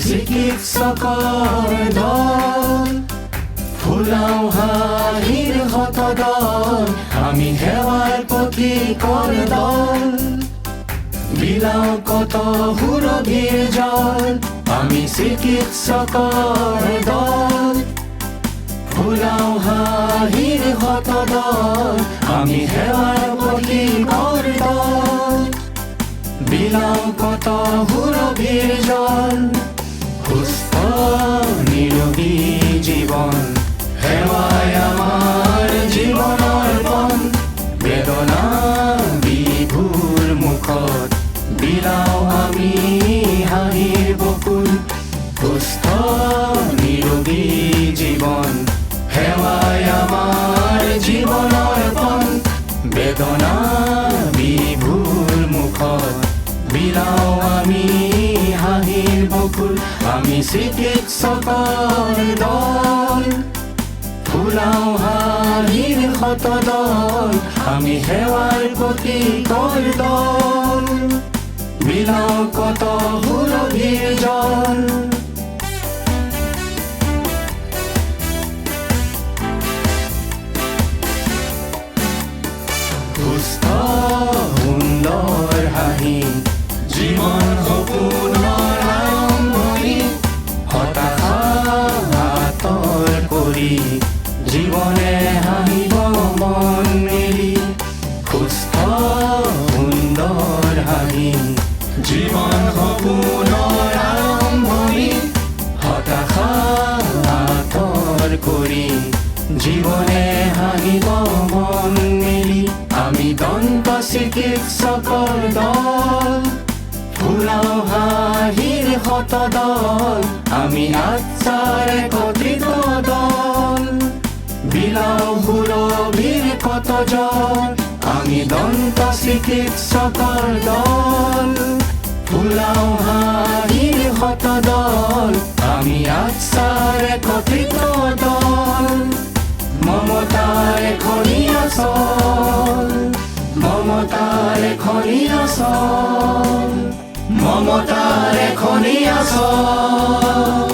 চিকিৎসকৰ দল, ফুলাও হাঁহিৰ শতদল, আমি সেৱাৰ পথিকৰ দল। বিলাও কত সুৰভিৰ জল, আমি চিকিৎসকৰ দল, ফুলাও হাঁহিৰ শতদল, আমি সেৱাৰ পথিকৰ দল। বিলাও কত সুৰভিৰ জল, সুস্থ নিৰোগী জীৱন, সেৱাই আমাৰ জীৱনৰ পণ। বেদনা বিভুৰ মুখত বিলাও আমি হাঁহিৰ বকুল, সুস্থ নিৰোগী জীৱন, সেৱাই আমাৰ জীৱনৰ পণ। বেদনা বিভুৰ মুখত বিলাও আমি হাঁহিৰ বকুল, আমি চিকিৎসকৰ দল, ফুলাও হাঁহিৰ শতদল, আমি সেৱাৰ পথিকৰ দল। বিলাও কত সুৰভিৰ জল, সুস্থ সুন্দৰ হাঁহি, জীৱন সপোনৰ আৰম্ভণি, হতাশা আঁতৰ কৰি জীৱনে হাঁহিব মন মেলি। সুস্থ সুন্দৰ হাঁহি, জীৱন সপোনৰ আৰম্ভণি, হতাশা আঁতৰ কৰি জীৱনে হাঁহিব মন মেলি। আমি দন্ত চিকিৎসকৰ দল, ফুলাও হাঁহিৰ শতদল, আমি আত্মাৰ একত্ৰিত দল। বিলাও সুৰভিৰ কত জল, আমি দন্ত চিকিৎসকৰ দল, ফুলাও হাঁহিৰ শতদল, আমি আত্মাৰ একত্ৰিত দল। মমতাৰ খনি আচল, মমতাৰ খনি আচল, মমতাৰ খনি আচল।